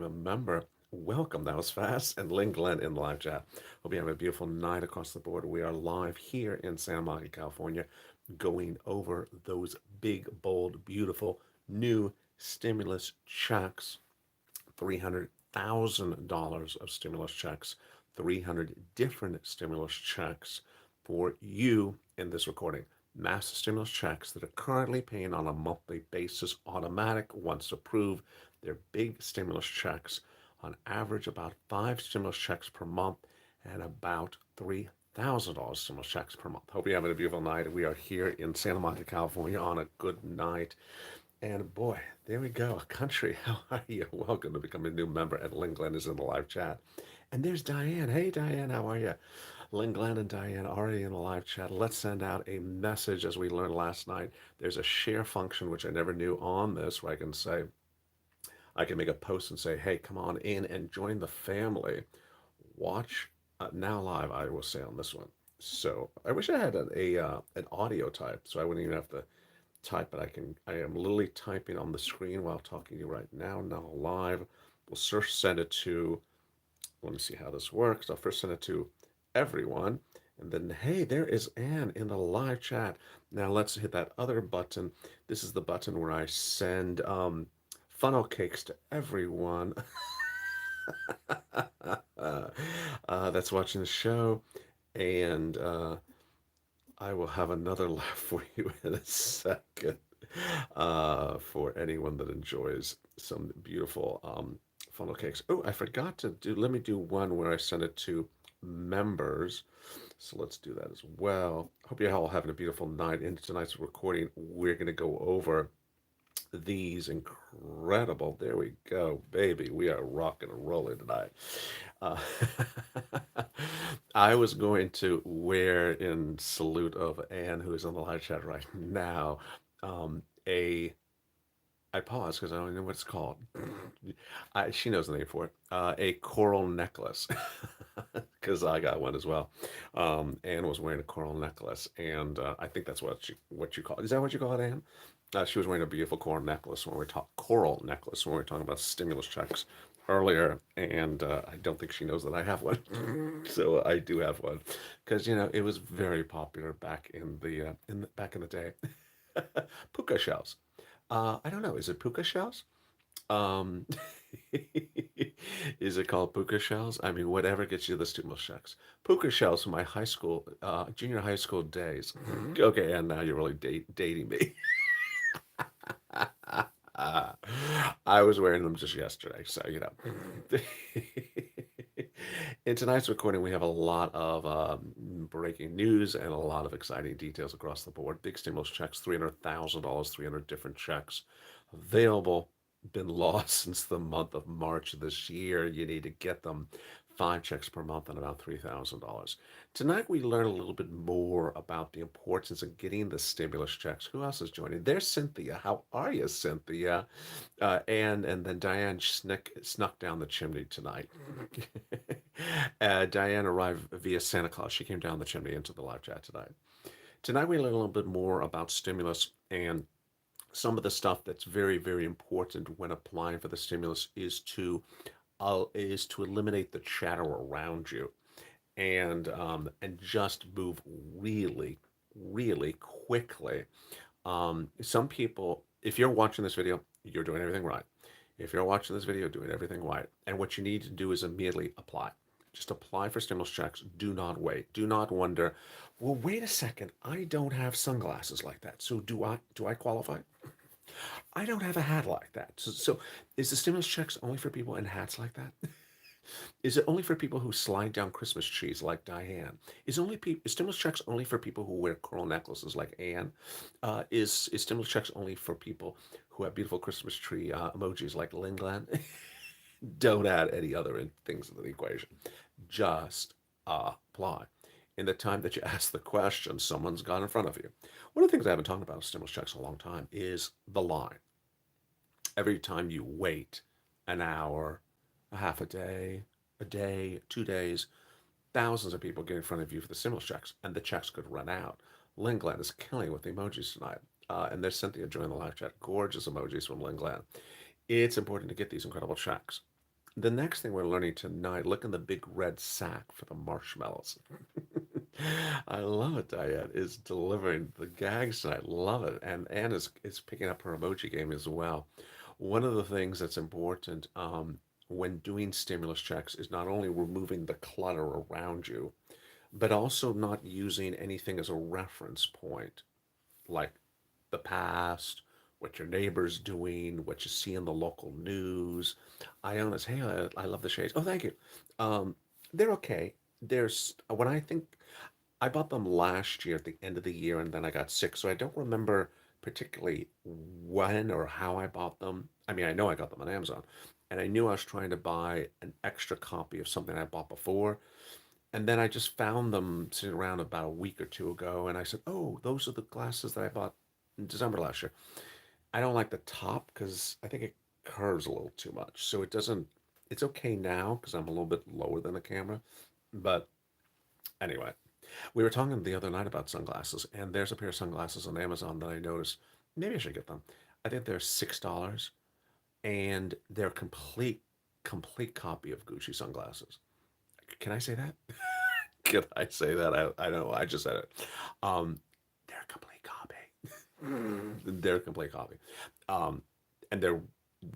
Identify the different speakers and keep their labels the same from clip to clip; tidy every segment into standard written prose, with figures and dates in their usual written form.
Speaker 1: a member. Welcome. That was fast. And Lynn Glenn in the live chat. Hope you have a beautiful night across the board. We are live here in Santa Monica, California, going over those big, bold, beautiful new stimulus checks. $300,000 of stimulus checks, 300 different stimulus checks for you in this recording. Massive stimulus checks that are currently paying on a monthly basis, automatic once approved. They're big stimulus checks, on average about 5 stimulus checks per month and about $3,000 stimulus checks per month. Hope you're having a beautiful night. We are here in Santa Monica, California on a good night. And boy, there we go. Country, how are you? Welcome to become a new member. And Lynn Glenn is in the live chat. And there's Diane. Hey, Diane, how are you? Lynn Glenn and Diane already in the live chat. Let's send out a message as we learned last night. There's a share function, which I never knew on this, where I can make a post and say, hey, come on in and join the family. Watch now live, I will say on this one. So I wish I had an audio type, so I wouldn't even have to type, but I am literally typing on the screen while talking to you right now, now live. We'll first send it to, let me see how this works. I'll first send it to everyone. And then, hey, there is Anne in the live chat. Now let's hit that other button. This is the button where I send funnel cakes to everyone that's watching the show. And I will have another laugh for you in a second for anyone that enjoys some beautiful funnel cakes. Oh, I forgot to do, let me do one where I send it to members. So let's do that as well. Hope you're all having a beautiful night. In tonight's recording, we're going to go over these incredible, there we go, baby. We are rocking and rolling tonight. Uh, I was going to wear, in salute of Anne, who is on the live chat right now, a I paused because I don't know what it's called. She knows the name for it. A coral necklace, because I got one as well. Anne was wearing a coral necklace, and I think that's what you call it. Is that what you call it, Anne? She was wearing a beautiful coral necklace when we were talking about stimulus checks earlier, and I don't think she knows that I have one. So I do have one because it was very popular back in the day. Puka shells. I don't know. Is it puka shells? Um, is it called puka shells? I mean, whatever gets you the stimulus checks. Puka shells from my junior high school days. Okay, and now you're really dating me. I was wearing them just yesterday, so In tonight's recording, we have a lot of breaking news and a lot of exciting details across the board. Big stimulus checks, $300,000, 300 different checks available. Been lost since the month of March this year. You need to get them. 5 checks per month and about $3,000. Tonight, we learn a little bit more about the importance of getting the stimulus checks. Who else is joining? There's Cynthia. How are you, Cynthia? And then Diane snuck down the chimney tonight. Diane arrived via Santa Claus. She came down the chimney into the live chat tonight. Tonight, we learn a little bit more about stimulus, and some of the stuff that's very, very important when applying for the stimulus is to eliminate the chatter around you, and just move really, really quickly. Some people, if you're watching this video, you're doing everything right. If you're watching this video, doing everything right. And what you need to do is immediately apply. Just apply for stimulus checks. Do not wait. Do not wonder, well, wait a second. I don't have sunglasses like that. So do I qualify? I don't have a hat like that. So is the stimulus checks only for people in hats like that? Is it only for people who slide down Christmas trees like Diane? Is stimulus checks only for people who wear coral necklaces like Anne? Is stimulus checks only for people who have beautiful Christmas tree emojis like Lynn Glenn? Don't add any other things into the equation. Just apply. In the time that you ask the question, someone's got in front of you. One of the things I haven't talked about with stimulus checks in a long time is the line. Every time you wait an hour, a half a day, 2 days, thousands of people get in front of you for the stimulus checks, and the checks could run out. Lynn Glenn is killing with the emojis tonight. And there's Cynthia joining the live chat. Gorgeous emojis from Lynn Glenn. It's important to get these incredible checks. The next thing we're learning tonight, look in the big red sack for the marshmallows. I love it, Diane is delivering the gags tonight. Love it. And Anne is picking up her emoji game as well. One of the things that's important when doing stimulus checks is not only removing the clutter around you, but also not using anything as a reference point, like the past, what your neighbor's doing, what you see in the local news. Iona's, hey, I love the shades. Oh, thank you. Um, they're okay. There's when I think I bought them last year at the end of the year, and then I got sick, so I don't remember particularly when or how I bought them. I mean, I know I got them on Amazon, and I knew I was trying to buy an extra copy of something I bought before, and then I just found them sitting around about a week or two ago, and I said, "Oh, those are the glasses that I bought in December last year." I don't like the top because I think it curves a little too much, so it doesn't. It's okay now because I'm a little bit lower than the camera, but anyway, we were talking the other night about sunglasses, and there's a pair of sunglasses on Amazon that I noticed. Maybe I should get them. I think they're $6, and they're complete copy of Gucci sunglasses. Can I say that? Can I say that? I don't know. I just said it. Um, they're a complete copy. They're a complete copy. Um, and they're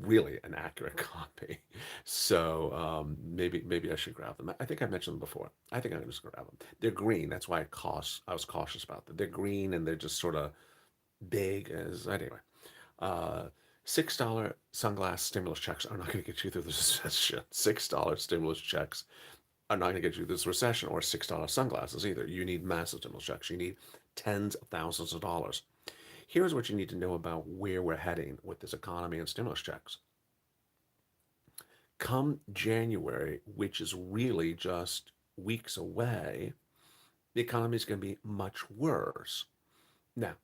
Speaker 1: really an accurate copy. So maybe I should grab them. I think I mentioned them before. I think I'm just gonna grab them. They're green. That's why I was cautious about them. They're green and they're just sort of big as anyway. Uh, $6 sunglass stimulus checks are not going to get you through this recession. $6 stimulus checks are not going to get you through this recession, or $6 sunglasses either. You need massive stimulus checks. You need tens of thousands of dollars. Here's what you need to know about where we're heading with this economy and stimulus checks. Come January, which is really just weeks away, the economy is going to be much worse. Now,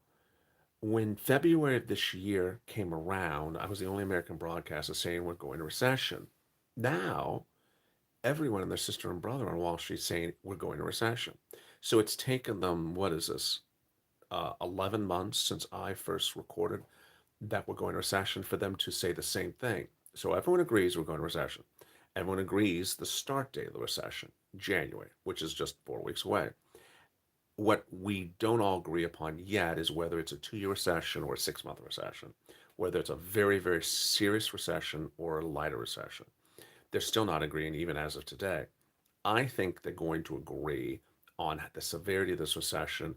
Speaker 1: when February of this year came around, I was the only American broadcaster saying we're going to recession. Now, everyone and their sister and brother on Wall Street saying we're going to recession. So it's taken them, what is this, 11 months since I first recorded that we're going to recession for them to say the same thing. So everyone agrees we're going to recession. Everyone agrees the start date of the recession, January, which is just 4 weeks away. What we don't all agree upon yet is whether it's a 2 year recession or a 6 month recession, whether it's a very, very serious recession or a lighter recession. They're still not agreeing, even as of today. I think they're going to agree on the severity of this recession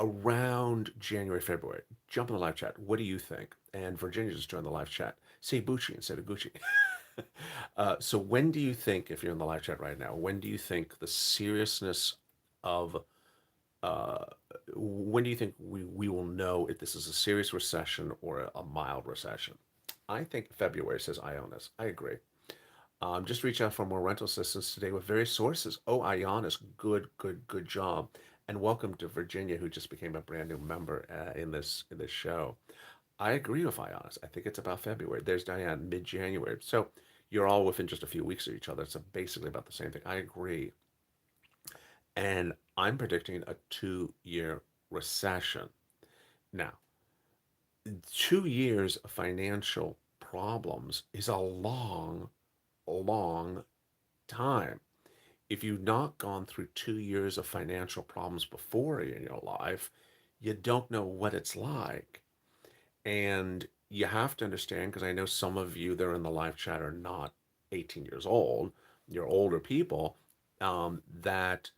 Speaker 1: around January, February. Jump in the live chat. What do you think? And Virginia just joined the live chat. Say Bucci instead of Gucci. So when do you think, if you're in the live chat right now, when do you think the seriousness of uh, when do you think we will know if this is a serious recession or a mild recession? I think February, says Ionis. I agree. Just reach out for more rental assistance today with various sources. Oh, Ionis, good job, and welcome to Virginia, who just became a brand new member in this show. I agree with Ionis. I think it's about February. There's Diane, mid-January. So you're all within just a few weeks of each other. It's basically about the same thing. I agree, and I'm predicting a 2 year recession. Now, 2 years of financial problems is a long time. If you've not gone through 2 years of financial problems before in your life, you don't know what it's like. And you have to understand, because I know some of you that are in the live chat are not 18 years old, you're older people, that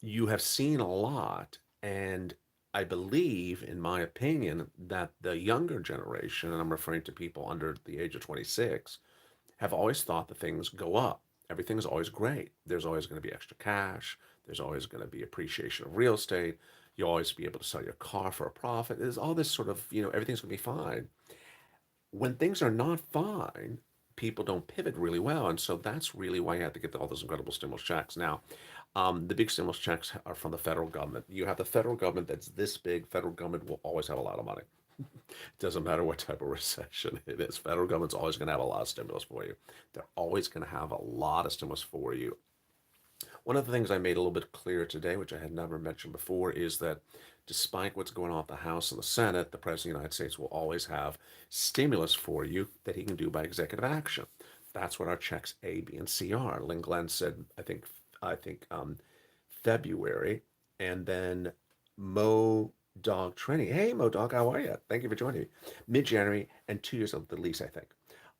Speaker 1: you have seen a lot. And I believe, in my opinion, that the younger generation, and I'm referring to people under the age of 26, have always thought that things go up. Everything's always great. There's always going to be extra cash. There's always going to be appreciation of real estate. You'll always be able to sell your car for a profit. There's all this sort of, everything's going to be fine. When things are not fine, people don't pivot really well. And so that's really why you have to get all those incredible stimulus checks. Now, the big stimulus checks are from the federal government. You have the federal government that's this big. Federal government will always have a lot of money. It doesn't matter what type of recession it is. Federal government's always going to have a lot of stimulus for you. They're always going to have a lot of stimulus for you. One of the things I made a little bit clearer today, which I had never mentioned before, is that despite what's going on at the House and the Senate, the President of the United States will always have stimulus for you that he can do by executive action. That's what our checks A, B, and C are. Lynn Glenn said, I think February, and then Mo Dog Trini. Hey, Mo Dog, how are you? Thank you for joining me. Mid-January and 2 years of the lease, I think.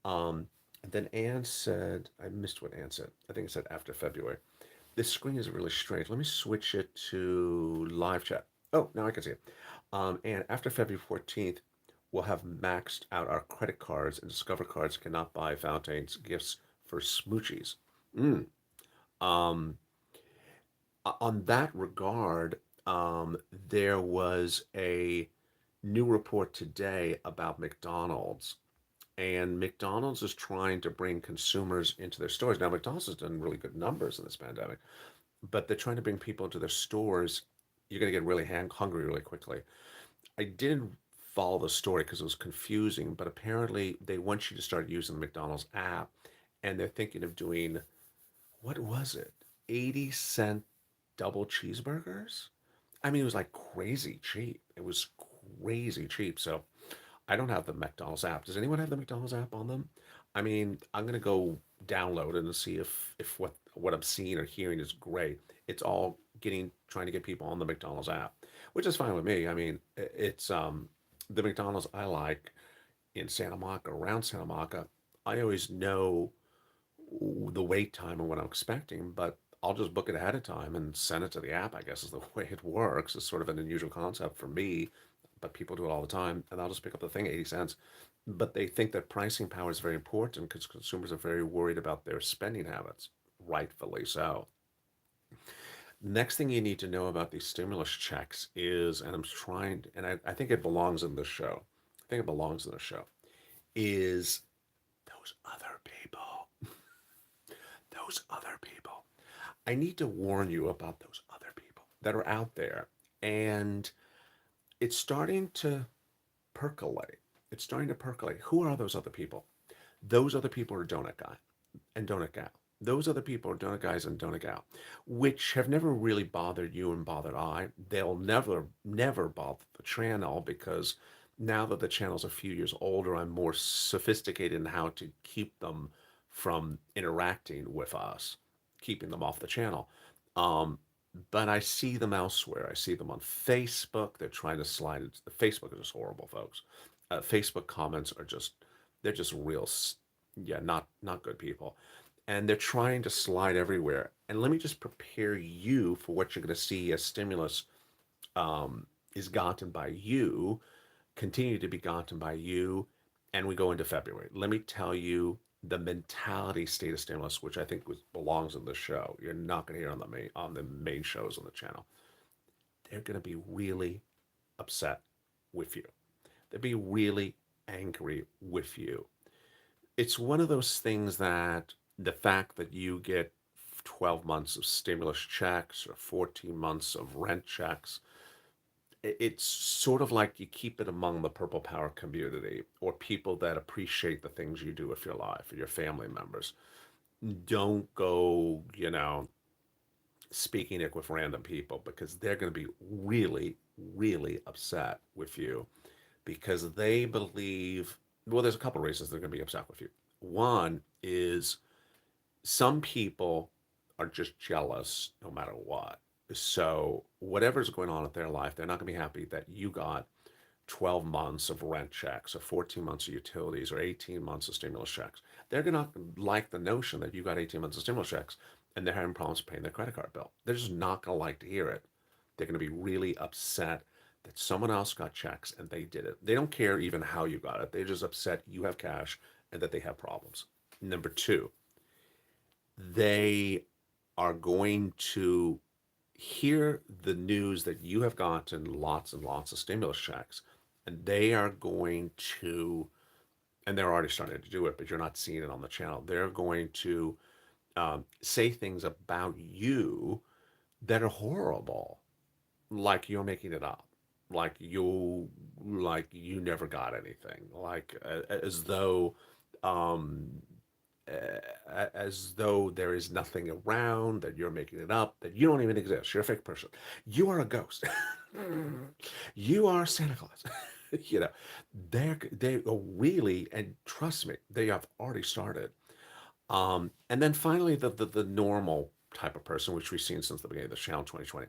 Speaker 1: Um, and then Anne said, I missed what Anne said. I think it said after February. This screen is really strange. Let me switch it to live chat. Oh, now I can see it. And after February 14th, we'll have maxed out our credit cards, and Discover cards cannot buy Valentine's gifts for smoochies. Mm. Um, on that regard, there was a new report today about McDonald's, and McDonald's is trying to bring consumers into their stores. Now, McDonald's has done really good numbers in this pandemic, but they're trying to bring people into their stores. You're going to get really hungry really quickly. I didn't follow the story because it was confusing, but apparently they want you to start using the McDonald's app, and they're thinking of doing, what was it, 80-cent double cheeseburgers? I mean, it was like crazy cheap. It was crazy cheap. So I don't have the McDonald's app. Does anyone have the McDonald's app on them? I mean, I'm gonna go download it and see if what I'm seeing or hearing is great. It's all getting trying to get people on the McDonald's app, which is fine with me. I mean, it's the McDonald's I like in Santa Monica, around Santa Monica. I always know the wait time and what I'm expecting, but I'll just book it ahead of time and send it to the app, I guess is the way it works. It's sort of an unusual concept for me, but people do it all the time. And I'll just pick up the thing, 80 cents. But they think that pricing power is very important because consumers are very worried about their spending habits, rightfully so. Next thing you need to know about these stimulus checks is, and I'm trying, and I think it belongs in this show. I think it belongs in the show, is those other people. Those other people. I need to warn you about those other people that are out there. And it's starting to percolate. It's starting to percolate. Who are those other people? Those other people are Donut Guy and Donut Gal. Those other people are Donut Guys and Donut Gal, which have never really bothered you and bothered I. They'll never bother the channel because now that the channel's a few years older, I'm more sophisticated in how to keep them from interacting with us, keeping them off the channel. Um, but I see them elsewhere. I see them on Facebook. They're trying to slide into the Facebook is just horrible, folks. Facebook comments are just they're just real, yeah, not good people, and they're trying to slide everywhere. And let me just prepare you for what you're going to see as stimulus is gotten by you, continue to be gotten by you, and we go into February. Let me tell you the mentality state of stimulus, which I think belongs in the show. You're not going to hear on the main shows on the channel. They're going to be really upset with you. They'll be really angry with you. It's one of those things that the fact that you get 12 months of stimulus checks or 14 months of rent checks, it's sort of like you keep it among the purple power community or people that appreciate the things you do with your life or your family members. Don't go, speaking it with random people because they're going to be really, really upset with you because they believe, well, there's a couple of reasons they're going to be upset with you. One is some people are just jealous no matter what. So whatever's going on in their life, they're not going to be happy that you got 12 months of rent checks or 14 months of utilities or 18 months of stimulus checks. They're going to like the notion that you got 18 months of stimulus checks and they're having problems paying their credit card bill. They're just not going to like to hear it. They're going to be really upset that someone else got checks and they did it. They don't care even how you got it. They're just upset you have cash and that they have problems. Number two, they are going to hear the news that you have gotten lots and lots of stimulus checks, and they are going to, and they're already starting to do it, but you're not seeing it on the channel. They're going to say things about you that are horrible, like you're making it up, like you never got anything, as though um, as though there is nothing around, that you're making it up, that you don't even exist. You're a fake person. You are a ghost. You are Santa Claus. you know, they really, and trust me, they have already started. And then finally, the normal type of person, which we've seen since the beginning of the channel 2020,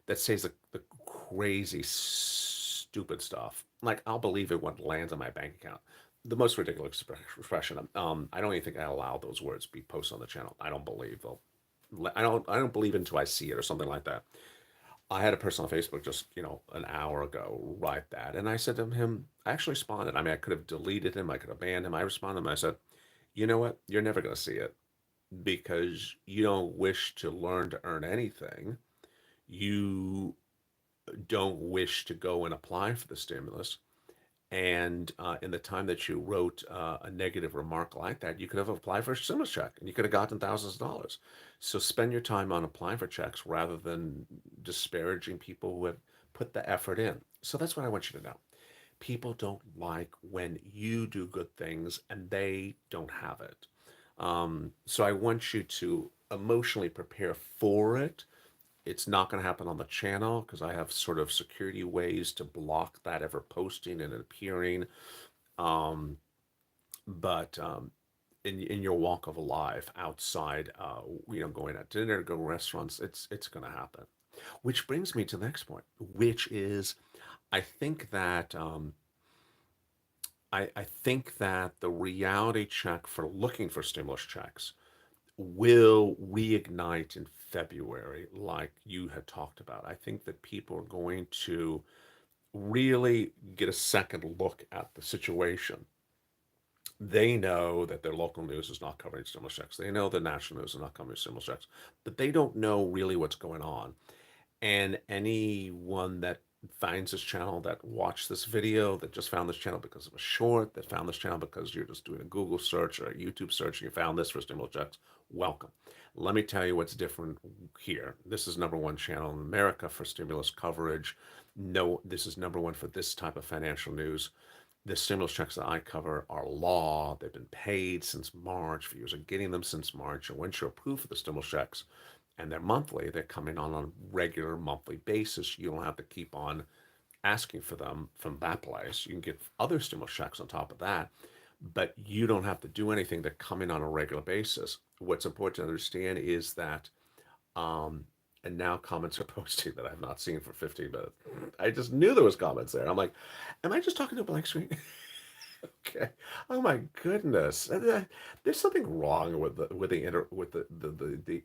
Speaker 1: that says the crazy, stupid stuff. Like, I'll believe it when it lands on my bank account. The most ridiculous expression. I don't even think I allow those words to be posted on the channel. I don't believe they'll. I don't believe it until I see it or something like that. I had a person on Facebook just, an hour ago write that. And I said to him, I actually responded. I mean, I could have deleted him, I could have banned him. I responded to him. I said, you know what? You're never going to see it because you don't wish to learn to earn anything. You don't wish to go and apply for the stimulus. And in the time that you wrote a negative remark like that, you could have applied for a stimulus check and you could have gotten thousands of dollars. So spend your time on applying for checks rather than disparaging people who have put the effort in. So that's what I want you to know. People don't like when you do good things and they don't have it. So I want you to emotionally prepare for it. It's not going to happen on the channel because I have sort of security ways to block that ever posting and appearing. Um, but in your walk of life outside, going out to dinner, go to restaurants, it's going to happen. Which brings me to the next point, which is I think that I think that the reality check for looking for stimulus checks will reignite in February, like you had talked about. I think that people are going to really get a second look at the situation. They know that their local news is not covering stimulus checks. They know the national news is not covering stimulus checks, but they don't know really what's going on. And anyone that finds this channel, that watched this video, that just found this channel because it was short, that found this channel because you're just doing a Google search or a YouTube search and you found this for stimulus checks, welcome. Let me tell you what's different here. This is number one channel in America for stimulus coverage. No, this is number one for this type of financial news. The stimulus checks that I cover are law. They've been paid since March. Viewers are getting them since March. And once you're approved for the stimulus checks, and they're monthly, they're coming on a regular monthly basis. You don't have to keep on asking for them from that place. You can get other stimulus checks on top of that, but you don't have to do anything. They're coming on a regular basis. What's important to understand is that, um, and now comments are posting that I've not seen for 15 minutes. I just knew there was comments there. I'm like, am I just talking to a blank screen? Okay. Oh my goodness. There's something wrong with the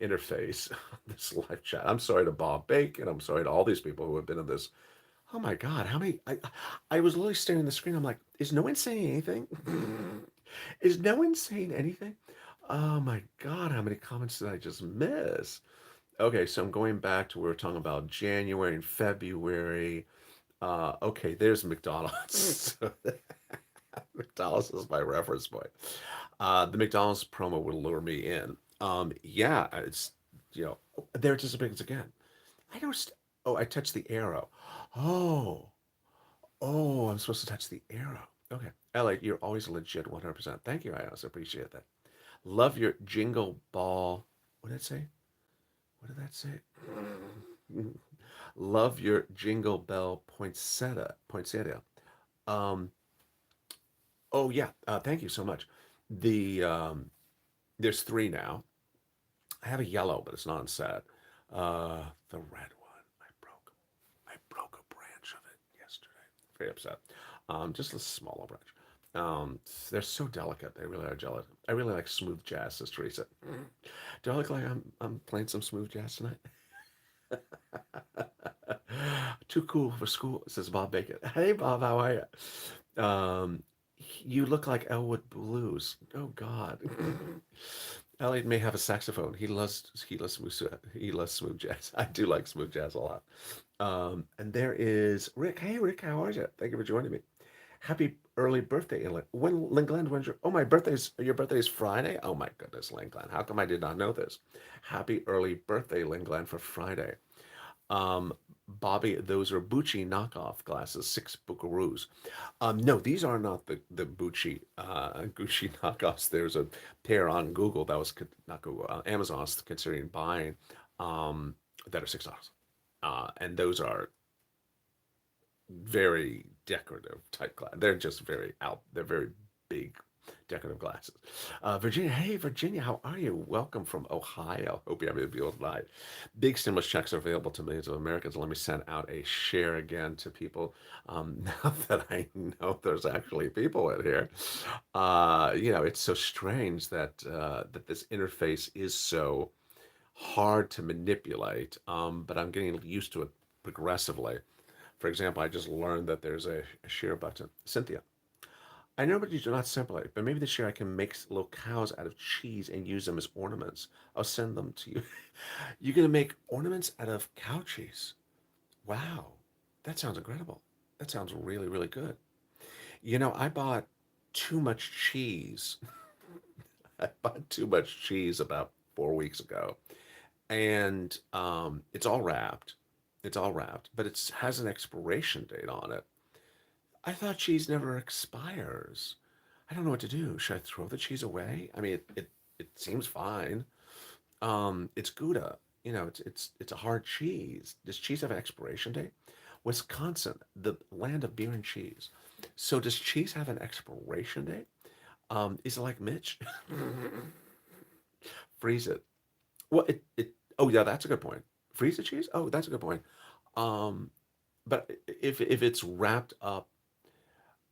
Speaker 1: interface on this live chat. I'm sorry to Bob Bacon. I'm sorry to all these people who have been in this. Oh my God, how many I was literally staring at the screen. I'm like, is no one saying anything? Is no one saying anything? Oh my God, how many comments did I just miss? Okay, so I'm going back to where we were talking about January and February. Okay, there's McDonald's. McDonald's is my reference point. The McDonald's promo would lure me in. Yeah, it's there it disappears again. I don't. Oh, I touched the arrow. Oh, oh, I'm supposed to touch the arrow. Okay, Elliot, you're always legit 100%. Thank you, I also appreciate that. Love your jingle ball. What did it say? What did that say? Love your jingle bell poinsettia. Poinsettia. Um, oh yeah, thank you so much. There's three now. I have a yellow, but it's not on set. The red one, I broke a branch of it yesterday. Very upset. Just a smaller branch. They're so delicate. They really are jealous. I really like smooth jazz, says Teresa. Do I look like I'm playing some smooth jazz tonight? Too cool for school, says Bob Bacon. Hey Bob, how are you? You look like Elwood Blues. Oh God. Elliot may have a saxophone. He loves smooth jazz. I do like smooth jazz a lot. And there is Rick. Hey Rick, how are you? Thank you for joining me. Happy early birthday, Inlet. When Lingland, when's your birthday is Friday? Oh my goodness, Lingland. How come I did not know this? Happy early birthday, Lingland, for Friday. Um, Bobby, those are Bucci knockoff glasses, 6 buckaroos. No, these are not the Gucci knockoffs. There's a pair on Google that was not Google, Amazon's considering buying that are $6. And those are very decorative type glass. They're just very out. They're very big. Decorative glasses. Virginia, hey Virginia, how are you? Welcome from Ohio. Hope you're having a beautiful night. Big stimulus checks are available to millions of Americans. Let me send out a share again to people. Now that I know there's actually people in here, it's so strange that this interface is so hard to manipulate. But I'm getting used to it progressively. For example, I just learned that there's a share button. Cynthia, I know but you do not separate, but maybe this year I can make little cows out of cheese and use them as ornaments. I'll send them to you. You're gonna make ornaments out of cow cheese. Wow, that sounds incredible. That sounds really, really good. I bought too much cheese. I bought too much cheese about 4 weeks ago, and it's all wrapped. It's all wrapped, but it has an expiration date on it. I thought cheese never expires. I don't know what to do. Should I throw the cheese away? I mean, it seems fine. It's Gouda. It's a hard cheese. Does cheese have an expiration date? Wisconsin, the land of beer and cheese. So does cheese have an expiration date? Is it like Mitch? Freeze it. Well, it. Oh yeah, that's a good point. Freeze the cheese. Oh, that's a good point. Um, but if it's wrapped up,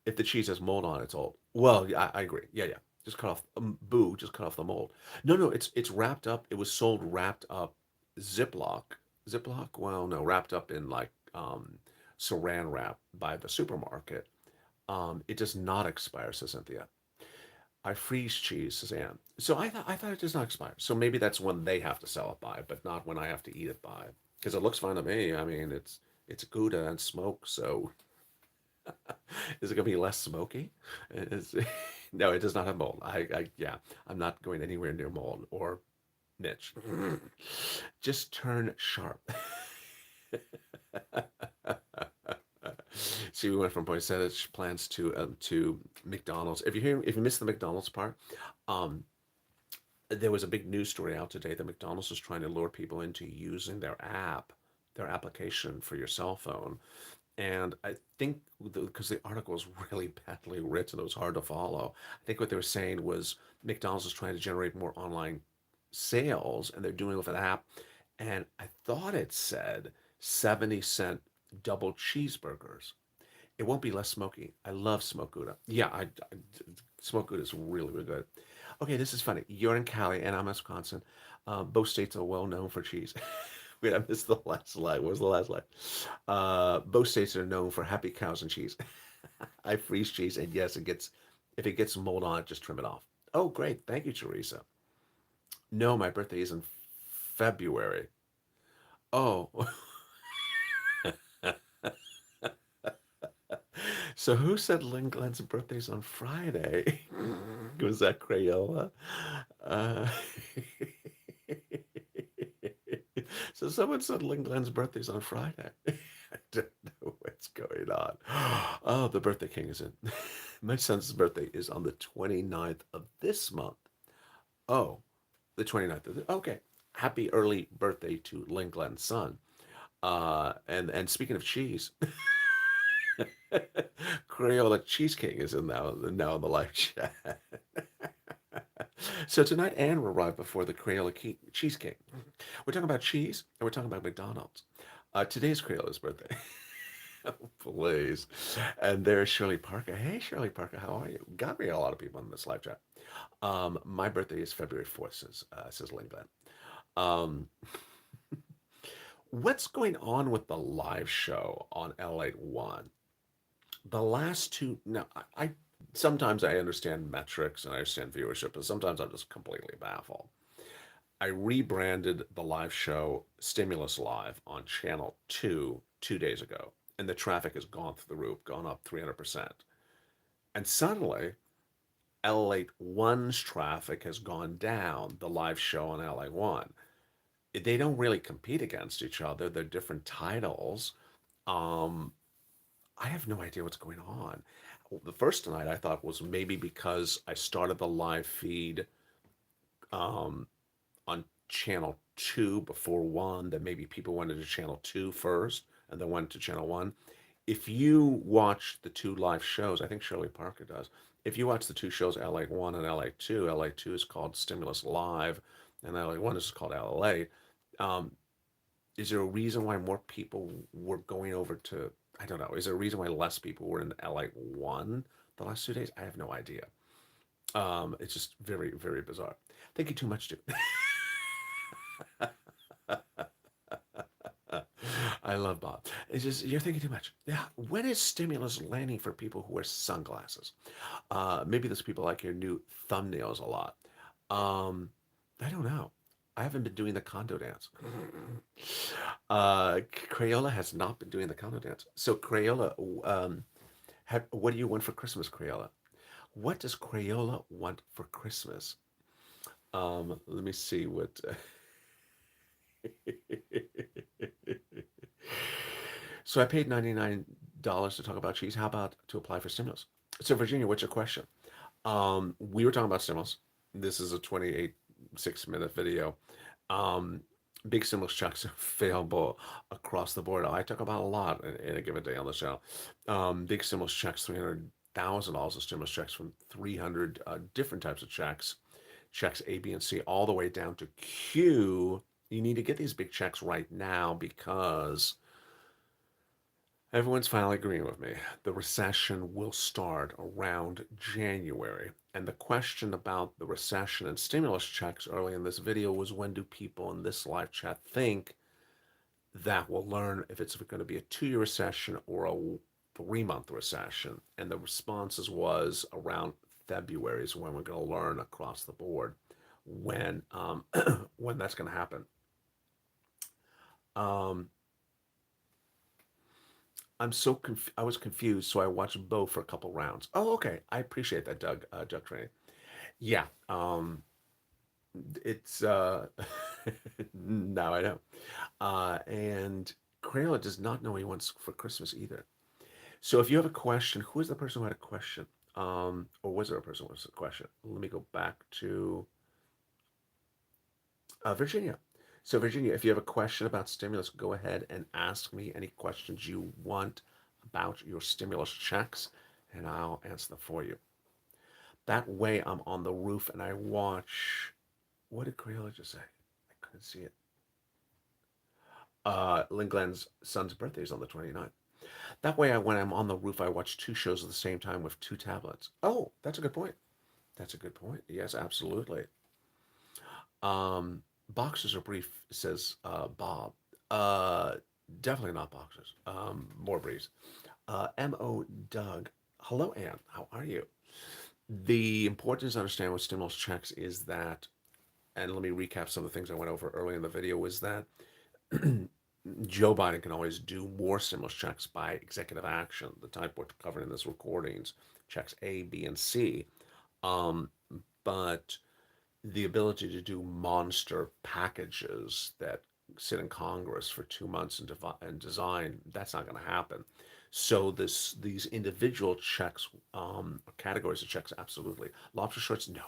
Speaker 1: if the cheese has mold on it, it's old. Well, yeah, I agree. Yeah, yeah. Just cut off. Boo! Just cut off the mold. No, no. It's wrapped up. It was sold wrapped up, Ziploc. Ziploc. Well, no, wrapped up in like Saran wrap by the supermarket. It does not expire, says Cynthia. I freeze cheese, says Anne. So I thought it does not expire. So maybe that's when they have to sell it by, but not when I have to eat it by. Because it looks fine to me. I mean, it's Gouda and smoke, so is it going to be less smoky? Is, no, it does not have mold. Yeah, I'm not going anywhere near mold or Mitch. Just turn sharp. See, we went from poinsettia plants to McDonald's. If you missed the McDonald's part, um, there was a big news story out today that McDonald's is trying to lure people into using their application for your cell phone. And I think because the article was really badly written, it was hard to follow. I think what they were saying was McDonald's is trying to generate more online sales, and they're doing it with an app. And I thought it said 70-cent double cheeseburgers. It won't be less smoky. I love smoked Gouda. Yeah, smoked Gouda is really, really good. Okay, this is funny. You're in Cali and I'm in Wisconsin. Both states are well known for cheese. Wait, I missed the last slide. What was the last slide? Both states are known for happy cows and cheese. I freeze cheese, and yes, if it gets mold on it, just trim it off. Oh, great. Thank you, Teresa. No, my birthday is in February. Oh, so who said Lynn Glenn's birthday's on Friday? Was that Crayola? Uh, so someone said Lynn Glenn's birthday's on Friday. I don't know what's going on. Oh, the birthday king is in. My son's birthday is on the 29th of this month. Oh, the 29th of okay. Happy early birthday to Lynn Glenn's son. And speaking of cheese, Crayola Cheesecake is now in the live chat. So tonight, Anne will arrive before the Crayola Cheesecake. We're talking about cheese, and we're talking about McDonald's. Today's Crayola's birthday. Oh, please. And there's Shirley Parker. Hey, Shirley Parker, how are you? Got me a lot of people in this live chat. My birthday is February 4th, says Lynn Glenn. Um, what's going on with the live show on LA1? The last two, now, I sometimes I understand metrics and I understand viewership, but sometimes I'm just completely baffled. I rebranded the live show Stimulus Live on Channel 2 2 days ago, and the traffic has gone through the roof, gone up 300%. And suddenly, LA1's traffic has gone down, the live show on LA1. They don't really compete against each other, they're different titles. Um, I have no idea what's going on. The first night I thought was maybe because I started the live feed um, on channel 2 before 1, that maybe people went into channel 2 first and then went to channel 1. If you watch the two live shows, I think Shirley Parker does. if you watch the two shows, LA1 and LA2, LA2 is called Stimulus Live, and LA1 is called LA. Um, is there a reason why more people were going over to, I don't know, is there a reason why less people were in LA1 the last 2 days? I have no idea. It's just very, very bizarre. Thank you too much, dude. I love Bob. It's just, you're thinking too much. Yeah. When is stimulus landing for people who wear sunglasses? Maybe there's people like your new thumbnails a lot. Um, I don't know. I haven't been doing the condo dance. Crayola has not been doing the condo dance. So Crayola, what do you want for Christmas, Crayola? What does Crayola want for Christmas? Let me see what. So I paid $99 to talk about cheese. How about to apply for stimulus? So Virginia, what's your question? We were talking about stimulus. This is a 28, 6 minute video. Um, Big stimulus checks are available across the board. I talk about a lot in a given day on the show. Big stimulus checks, $300,000 of stimulus checks from 300 different types of checks, checks A, B, and C, all the way down to Q. You need to get these big checks right now because everyone's finally agreeing with me. The recession will start around January. And the question about the recession and stimulus checks early in this video was, when do people in this live chat think that we'll learn if it's going to be a 2-year recession or a 3-month recession? And the responses was around February is when we're going to learn across the board when when that's going to happen. Um, I was confused, so I watched both for a couple rounds. Oh, okay. I appreciate that, Doug. Doug Training. Yeah. It's now I know. And Crayola does not know what he wants for Christmas either. So if you have a question, who is the person who had a question? Or was there a person who was a question? Let me go back to Virginia. So Virginia, if you have a question about stimulus, go ahead and ask me any questions you want about your stimulus checks, and I'll answer them for you. That way, I'm on the roof and I watch. What did Crayola just say? I couldn't see it. Lynn Glenn's son's birthday is on the 29th. That way, when I'm on the roof, I watch two shows at the same time with two tablets. Oh, that's a good point. That's a good point. Yes, absolutely. Boxers are brief, says Bob. Uh, Definitely not boxers. More briefs. M.O. Doug. Hello, Ann. How are you? The importance to understand with stimulus checks is that, and let me recap some of the things I went over early in the video, was that Joe Biden can always do more stimulus checks by executive action, the type we're covering in this recordings, checks A, B, and C. Um, but the ability to do monster packages that sit in Congress for 2 months and design, that's not going to happen. So these individual checks, categories of checks, absolutely. Lobster shorts, no.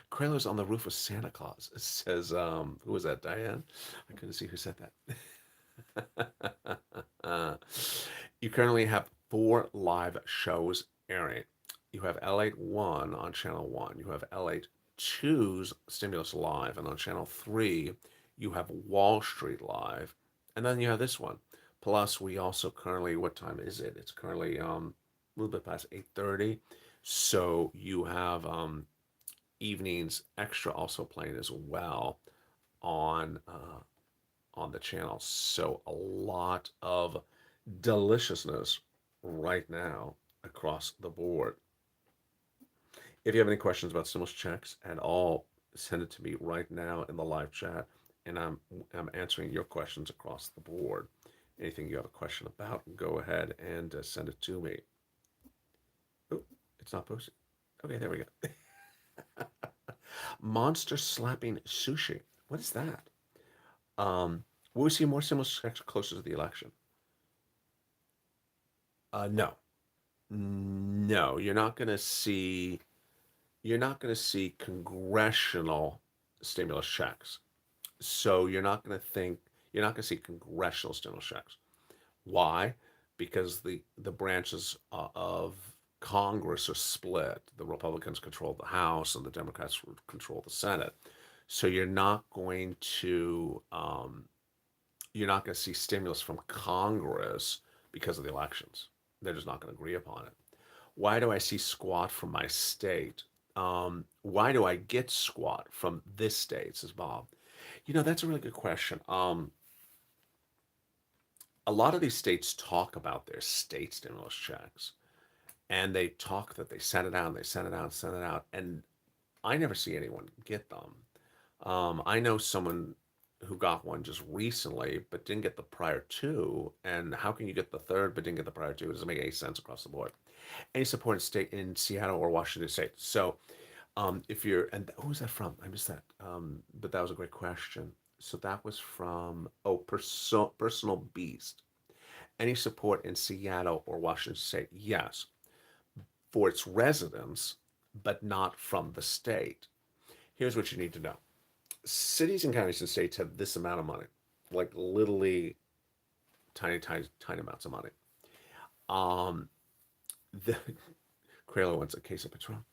Speaker 1: Krayler's on the roof with Santa Claus. It says, who was that, Diane? I couldn't see who said that. You currently have 4 live shows airing. You have LA1 on Channel 1. You have LA2's Stimulus Live. And on Channel 3, you have Wall Street Live. And then you have this one. Plus, we also currently, what time is it? It's currently a little bit past 8:30. So you have evenings extra also playing as well on on the channel. So a lot of deliciousness right now across the board. If you have any questions about stimulus checks at all, send it to me right now in the live chat, and I'm answering your questions across the board. Anything you have a question about, go ahead and send it to me. Oh, it's not posted. Okay, there we go. Monster slapping sushi. What is that? Will we see more stimulus checks closer to the election? No, no, you're not going to see congressional stimulus checks. So you're not going to see congressional stimulus checks. Why? Because the branches of Congress are split. The Republicans control the House and the Democrats control the Senate. So you're not going to see stimulus from Congress because of the elections. They're just not going to agree upon it. Why do I see squat from my state? Why do I get squat from this state? Says Bob. That's a really good question. A lot of these states talk about their state stimulus checks, and they talk that they send it out, and they send it out, send it out, and I never see anyone get them. I know someone who got one just recently, but didn't get the prior two. And how can you get the third but didn't get the prior two? It doesn't make any sense across the board. Any supported state in Seattle or Washington State. So, if you're, and who was that from? I missed that. But that was a great question. So that was from Personal Beast. Any support in Seattle or Washington State? Yes, for its residents, but not from the state. Here's what you need to know: cities and counties and states have this amount of money, like literally tiny, tiny, tiny amounts of money. Um, the Crayola wants a case of Patron.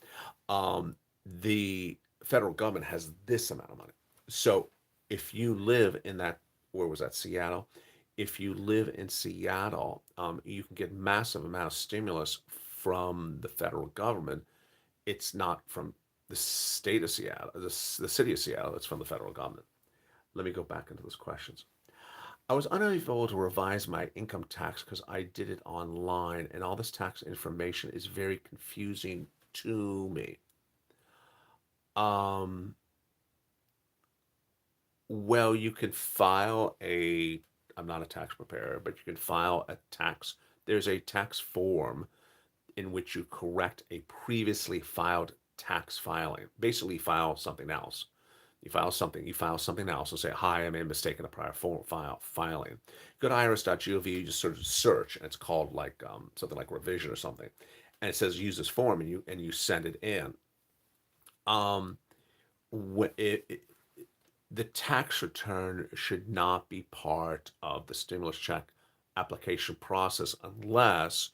Speaker 1: The federal government has this amount of money. So if you live in that, where was that, Seattle? If you live in Seattle, you can get massive amount of stimulus from the federal government. It's not from the state of Seattle, the city of Seattle. It's from the federal government. Let me go back into those questions. I was unable to revise my income tax because I did it online, and all this tax information is very confusing to me. Um, well, you can file a, I'm not a tax preparer, but you can file a tax. There's a tax form in which you correct a previously filed tax filing. Basically, file something else. You file something else and say, hi, I made a mistake in a prior filing. Go to irs.gov, you just sort of search, and it's called like something like revision or something. And it says use this form, and you send it in. Um, the tax return should not be part of the stimulus check application process unless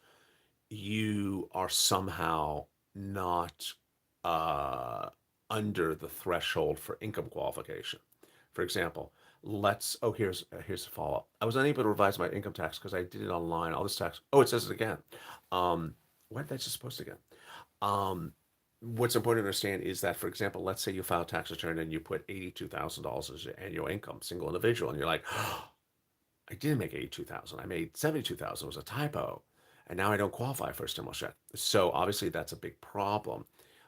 Speaker 1: you are somehow not uh, under the threshold for income qualification. For example, here's a follow up. I was unable to revise my income tax because I did it online. All this tax. Oh, it says it again. Why did I just post again? Um, what's important to understand is that, for example, let's say you file a tax return and you put $82,000 as your annual income, single individual, and you're like, oh, I didn't make 82,000. I made 72,000. It was a typo, and now I don't qualify for a stimulus check. So obviously that's a big problem.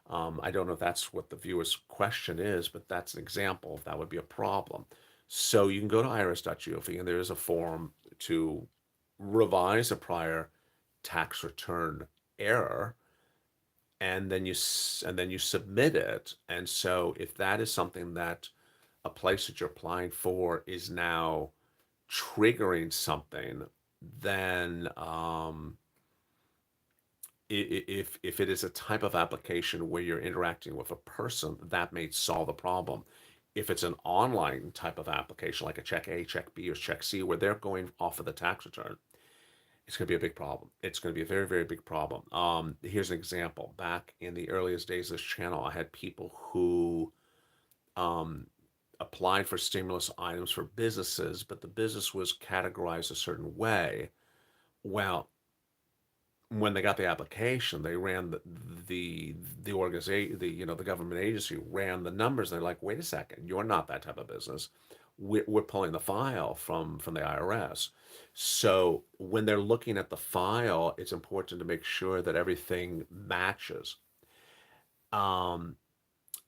Speaker 1: I don't know if that's what the viewer's question is, but that's an example. That would be a problem. So you can go to irs.gov, and there is a form to revise a prior tax return error, and then you submit it. And so if that is something that a place that you're applying for is now triggering something, then if it is a type of application where you're interacting with a person, that may solve the problem. If it's an online type of application, like a check A, check B, or check C, where they're going off of the tax return, it's going to be a big problem. It's going to be a very, very big problem. Here's an example. Back in the earliest days of this channel, I had people who um, applied for stimulus items for businesses, but the business was categorized a certain way. Well, when they got the application, they ran the organization, the government agency ran the numbers. And they're like, wait a second, you're not that type of business. We're pulling the file from the IRS. So when they're looking at the file, it's important to make sure that everything matches. Um,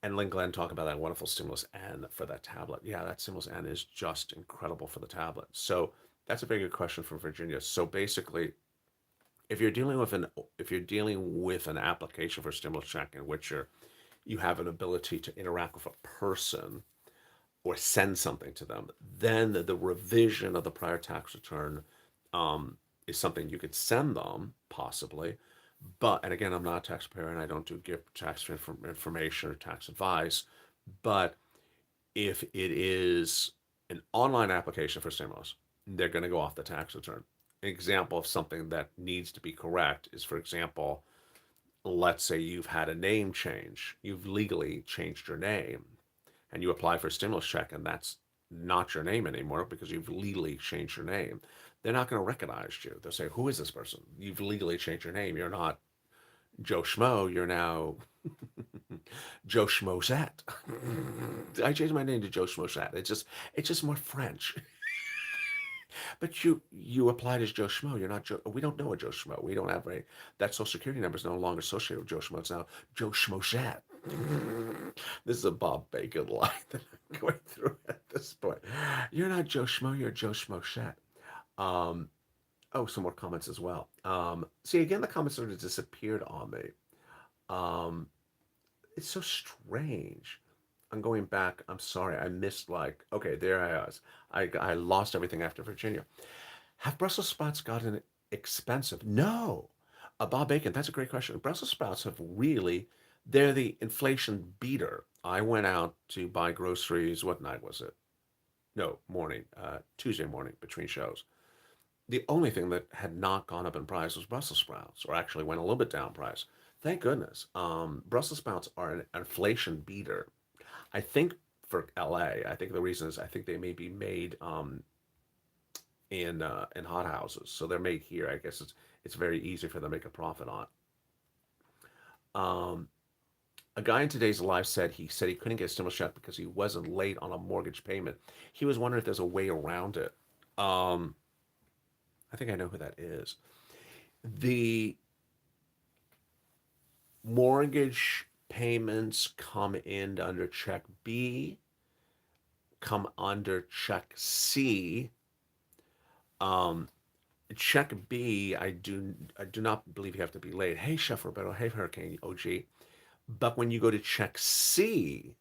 Speaker 1: and Lynn Glenn talk about that wonderful stimulus N for that tablet. Yeah, that stimulus N is just incredible for the tablet. So that's a very good question from Virginia. So basically, if you're dealing with an application for stimulus check in which you have an ability to interact with a person or send something to them, then the revision of the prior tax return is something you could send them possibly. But, and again, I'm not a taxpayer and I don't give tax information or tax advice. But if it is an online application for stimulus, they're going to go off the tax return. An example of something that needs to be correct is, for example, let's say you've had a name change, you've legally changed your name, and you apply for a stimulus check, and that's not your name anymore because you've legally changed your name. They're not going to recognize you. They'll say, "Who is this person? You've legally changed your name. You're not Joe Schmo. You're now Joe Schmozette." I changed my name to Joe Schmozette. It's just more French. But you applied as Joe Schmo. You're not Joe. We don't know a Joe Schmo. We don't have a that social security number is no longer associated with Joe Schmo. It's now Joe Schmozette. This is a Bob Bacon line that I'm going through at this point. You're not Joe Schmo. You're Joe Schmozette. Um, oh, some more comments as well. See, again, the comments sort of disappeared on me. Um, it's so strange. I'm going back. I'm sorry. I missed like, okay, there I was. I lost everything after Virginia. Have Brussels sprouts gotten expensive? No. Bob Bacon, that's a great question. Brussels sprouts have really, they're the inflation beater. I went out to buy groceries. What night was it? No, morning, Tuesday morning between shows. The only thing that had not gone up in price was Brussels sprouts, or actually went a little bit down in price. Thank goodness. Brussels sprouts are an inflation beater. I think for LA, I think the reason is I think they may be made in hot houses, so they're made here. I guess it's very easy for them to make a profit on. Um, a guy in today's live said he couldn't get a stimulus check because he wasn't late on a mortgage payment. He was wondering if there's a way around it. Um, I think I know who that is. The mortgage payments come in under check B, come under check C. Um, Check B, I do not believe you have to be late. Hey, Chef Roberto. Hey, Hurricane OG. But when you go to check C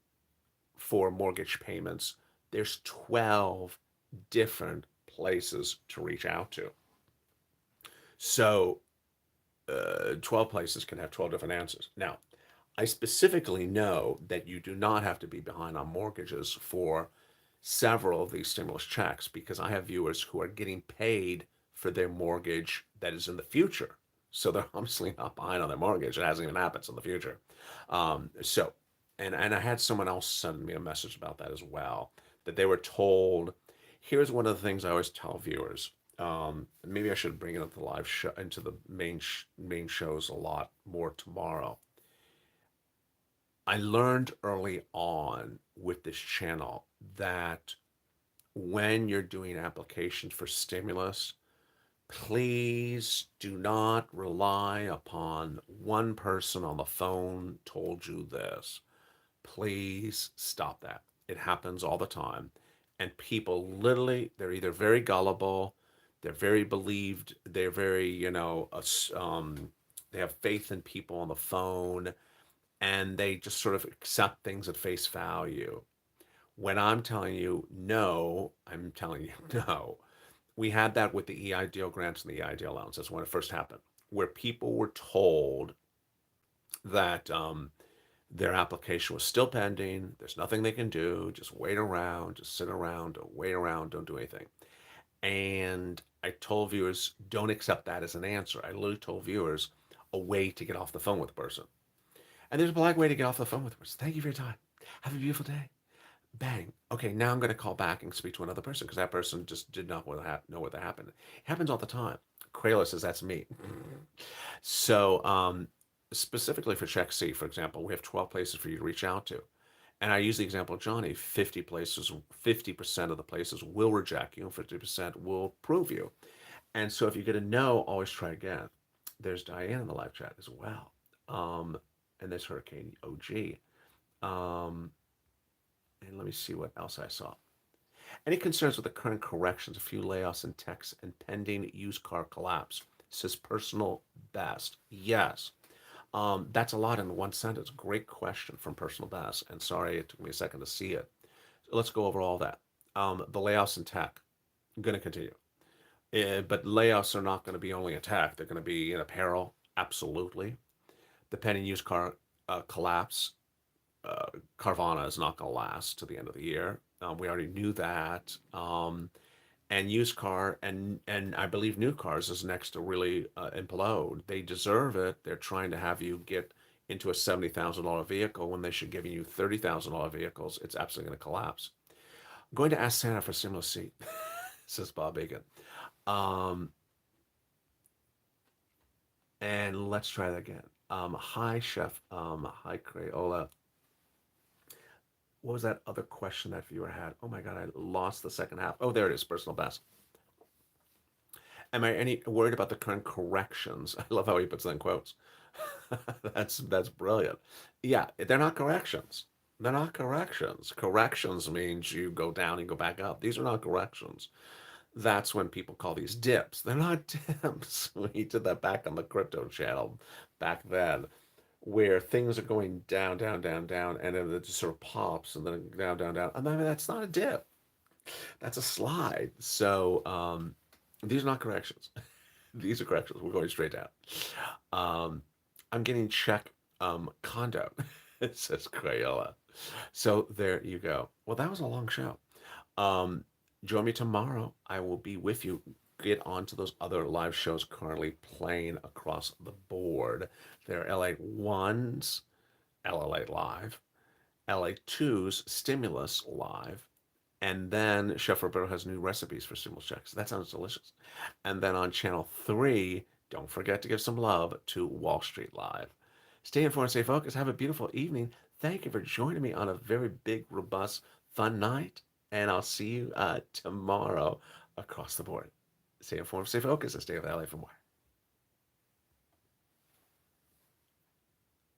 Speaker 1: for mortgage payments, there's 12 different places to reach out to. So 12 places can have 12 different answers. Now, I specifically know that you do not have to be behind on mortgages for several of these stimulus checks because I have viewers who are getting paid for their mortgage that is in the future. So they're obviously not behind on their mortgage. It hasn't even happened in the future. So, and I had someone else send me a message about that as well, that they were told, here's one of the things I always tell viewers. Maybe I should bring it up the live show into the main shows a lot more tomorrow. I learned early on with this channel that when you're doing applications for stimulus, please do not rely upon one person on the phone told you this. Please stop that. It happens all the time. And people literally, they're either very gullible, they're very believed, they're very, they have faith in people on the phone, and they just sort of accept things at face value. When I'm telling you no, I'm telling you no. We had that with the EIDL grants and the EIDL loans. That's when it first happened, where people were told that their application was still pending. There's nothing they can do. Just wait around, just sit around, don't wait around, don't do anything. And I told viewers, don't accept that as an answer. I literally told viewers a way to get off the phone with the person. And there's a polite way to get off the phone with the person. Thank you for your time. Have a beautiful day. Bang. Okay, now I'm going to call back and speak to another person because that person just did not know what happened. It happens all the time. Kraler says that's me. So, specifically for Check C, for example, we have 12 places for you to reach out to. And I use the example of Johnny, 50 places, 50% of the places will reject you, and 50% will approve you. And so if you get a no, always try again. There's Diane in the live chat as well. And there's Hurricane OG. Um, and let me see what else I saw. Any concerns with the current corrections, a few layoffs in techs, and pending used car collapse? Says personal best. Yes. That's a lot in one sentence. Great question from personal best. And sorry, it took me a second to see it. So let's go over all that. The layoffs in tech, going to continue. But layoffs are not going to be only in tech. They're going to be in apparel. Absolutely. The pending used car collapse. Carvana is not going to last to the end of the year. We already knew that. and used car and I believe new cars is next to really implode. They deserve it. They're trying to have you get into a $70,000 vehicle when they should give you $30,000 vehicles. It's absolutely going to collapse. I'm going to ask Santa for a similar seat, says Bob Egan. Um, and let's try that again. Hi, Chef. Hi, Crayola. What was that other question that viewer had? Oh my God, I lost the second half. Oh, there it is. Personal best. Am I any worried about the current corrections? I love how he puts that in quotes. That's brilliant. Yeah, they're not corrections. They're not corrections. Corrections means you go down and go back up. These are not corrections. That's when people call these dips. They're not dips. We did that back on the crypto channel back then, where things are going down, down, down, down, and then it just sort of pops and then down, down, down. And I mean, that's not a dip. That's a slide. So these are not corrections. These are corrections. We're going straight down. Um, I'm getting check condo, it says Crayola. So there you go. Well, that was a long show. Um, Join me tomorrow. I will be with you. Get on to those other live shows currently playing across the board. There are LA 1's LA Live, LA 2's Stimulus Live, and then Chef Roberto has new recipes for stimulus checks. That sounds delicious. And then on channel 3, don't forget to give some love to Wall Street Live. Stay informed, stay focused. Have a beautiful evening. Thank you for joining me on a very big, robust, fun night. And I'll see you tomorrow across the board. Stay informed, stay focused, and stay with LA for more.